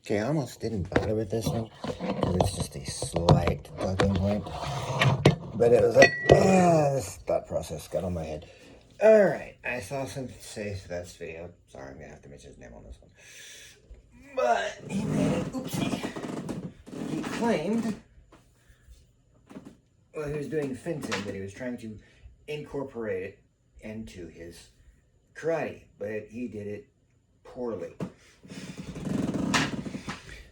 Okay, I almost didn't bother with this one because it's just a slight talking point. But it was like, this thought process got on my head. Alright, I saw some say that's video. Sorry, I'm gonna have to mention his name on this one. But he made it, oopsie. He claimed, well, he was doing fencing, but he was trying to incorporate it into his karate, but he did it poorly.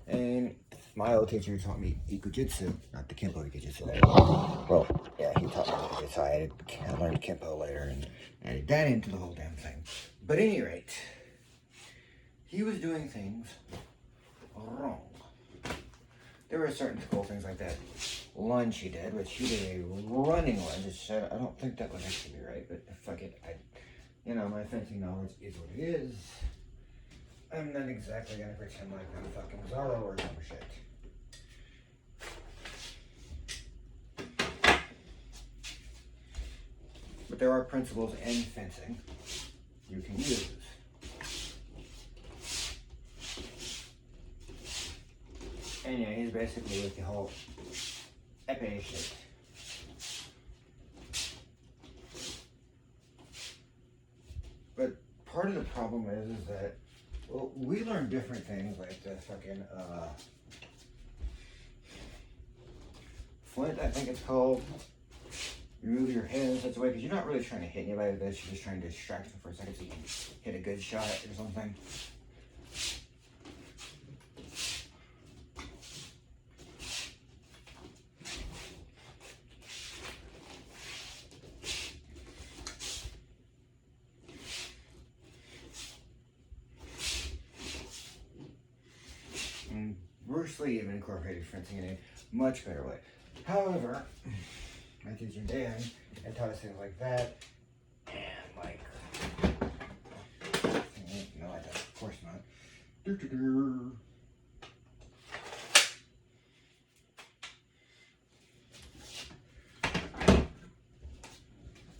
And my old teacher taught me Ikujutsu, not the Kempo Ikujutsu. Well, yeah, he taught me Ikujutsu. I learned Kempo later and added that into the whole damn thing. But at any rate, he was doing things wrong. There were certain cool things like that lunge he did, which he did a running lunge, which I don't think that would actually be right, but fuck it. My fencing knowledge is what it is. I'm not exactly gonna pretend like I'm fucking Zorro or some shit. But there are principles in fencing you can use. And yeah, he's basically with the whole epee shit. But part of the problem is that, well, we learn different things like the fucking flint, I think it's called. You move your head in such a way because you're not really trying to hit anybody with this. You're just trying to distract them for a second so you can hit a good shot or something. And Bruce Lee even incorporated fencing in a much better way. However, my teacher Dan had taught us things like that, and like, no, I don't, of course not.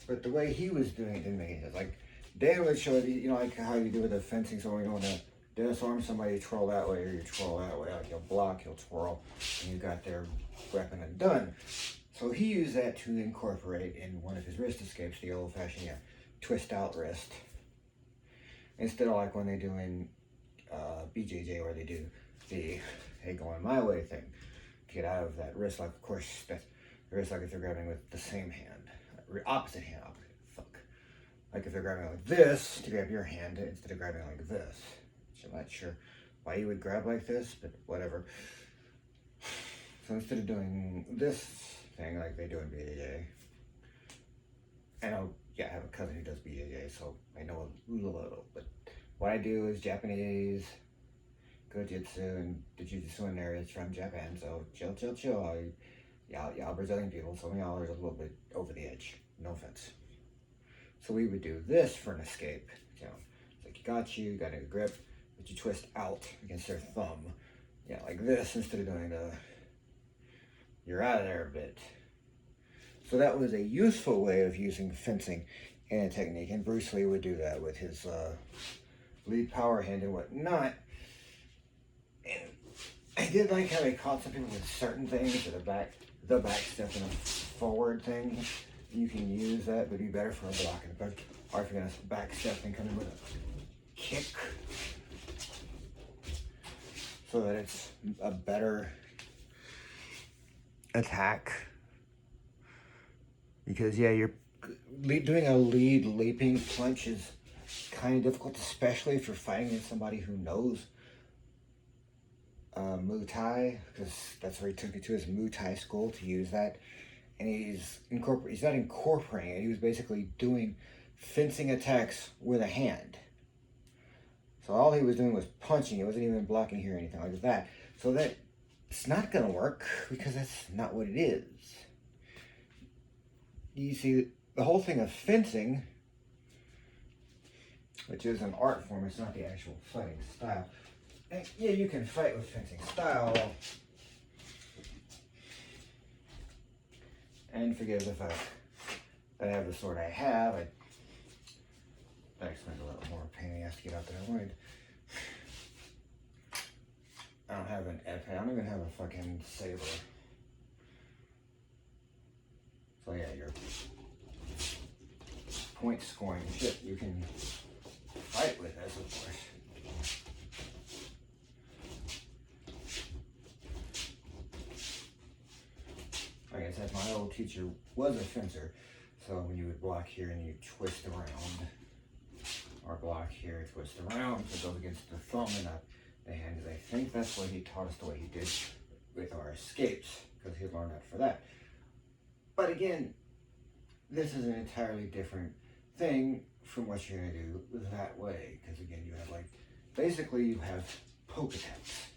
But the way he was doing it didn't make any sense. Like, Dan would show you, like how you do with the fencing, so when you want to disarm somebody, you twirl that way or you twirl that way. Like, you'll block, you'll twirl, and you got their weapon and done. So he used that to incorporate in one of his wrist escapes, the old-fashioned twist out wrist. Instead of like when they do in BJJ where they do the hey going my way thing to get out of that wrist. Like, of course, that's the wrist like if they're grabbing with the same hand, opposite hand, fuck. Like if they're grabbing like this to grab your hand instead of grabbing like this. Which I'm not sure why you would grab like this, but whatever. So instead of doing this thing like they do in BJJ, I know, I have a cousin who does BJJ, so I know a little, but what I do is Japanese Gojitsu and the Jiu-Jitsu in there is from Japan, so chill. Y'all Brazilian people, some of y'all are a little bit over the edge, no offense. So we would do this for an escape, it's like you got a grip, but you twist out against their thumb, like this instead of doing you're out of there a bit. So that was a useful way of using fencing and a technique, and Bruce Lee would do that with his lead power hand and whatnot. And I did like how they caught some people with certain things, the back step and a forward thing. You can use that, but it'd be better for a block and a punch. Or if you're gonna back step and come in with a kick, so that it's a better attack. Because you're doing a lead leaping punch is kind of difficult, especially if you're fighting against somebody who knows Muay Thai, because that's where he took me to his Muay Thai school to use that. And he's not incorporating it. He was basically doing fencing attacks with a hand. So all he was doing was punching. He wasn't even blocking here or anything like that. So that it's not gonna work because that's not what it is. You see, the whole thing of fencing, which is an art form, it's not the actual fighting style. And you can fight with fencing style. And forgive the fact that I have the sword I have. That explains a little more pain in the ass to get out that I wanted. have an epee. I don't even have a fucking saber. So yeah, your point scoring shit you can fight with this, of course. Like I said, my old teacher was a fencer, so when you would block here and you twist around, or block here, twist around, so it goes against the thumb and not the hand, because I think that's what he taught us the way he did with our escapes, because he learned that for that. But again, this is an entirely different thing from what you're going to do that way, because again, you have like, basically you have poke attacks,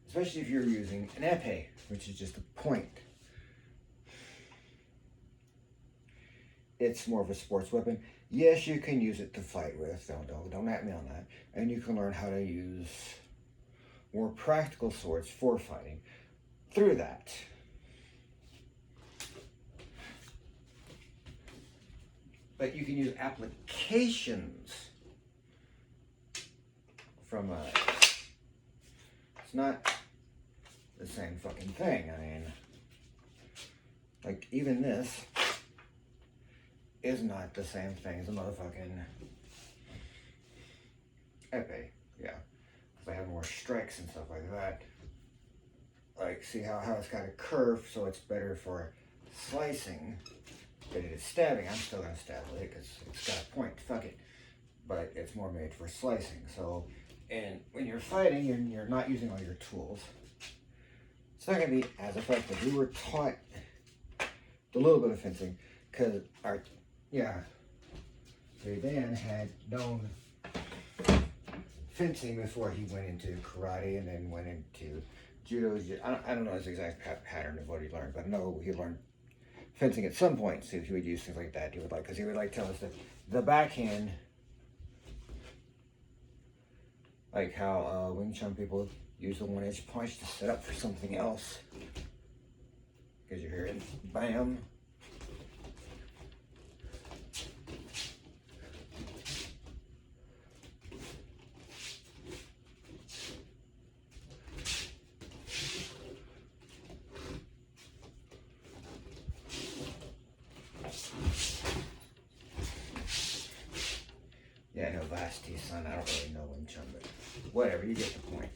especially if you're using an epee, which is just a point. It's more of a sports weapon. Yes, you can use it to fight with. Don't at me on that. And you can learn how to use more practical swords for fighting through that. But you can use applications from it's not the same fucking thing. I mean, like even this is not the same thing as a motherfucking epee, yeah, because I have more strikes and stuff like that. Like, see how it's got a curve, so it's better for slicing than it is stabbing. I'm still gonna stab with it because it's got a point, fuck it, but it's more made for slicing. So, and when you're fighting and you're not using all your tools, it's not gonna be as effective. We were taught a little bit of fencing because our Dan had known fencing before he went into karate and then went into judo. I don't know his exact pattern of what he learned, but I know he learned fencing at some point. So he would use things like that. He would because he would tell us that the backhand, like how Wing Chun people use the one-edge punch to set up for something else. Because you're hearing bam. Yeah, I know Vasti, son. I don't really know Wing Chun, but whatever, you get the point.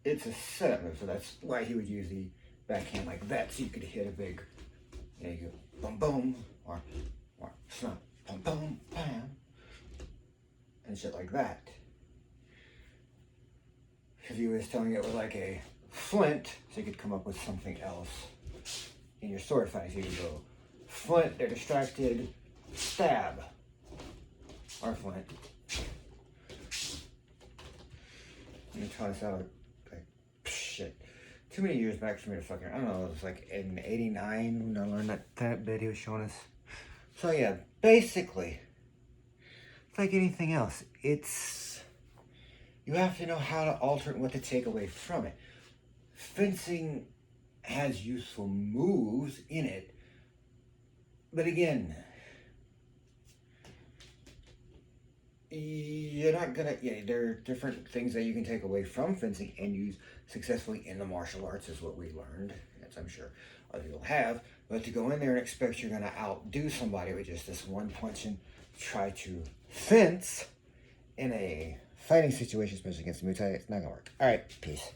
It's a setup move, so that's why he would use the backhand like that, so you could hit a big, you go boom boom, or snap, boom boom, bam, and shit like that. Because he was telling it was like a flint, so you could come up with something else in your sword fight. So you could go flint, they're distracted, stab, or flint. Let me try this out. Like, shit. Too many years back for me to fucking, I don't know, it was like in 89 when I learned that bit he was showing us. So yeah, basically, it's like anything else. You have to know how to alter it and what to take away from it. Fencing has useful moves in it, but again, you're not gonna, there are different things that you can take away from fencing and use successfully in the martial arts is what we learned, as I'm sure other people have, but to go in there and expect you're gonna outdo somebody with just this one punch and try to fence in a fighting situation, especially against Muay Thai, it's not gonna work. All right, peace.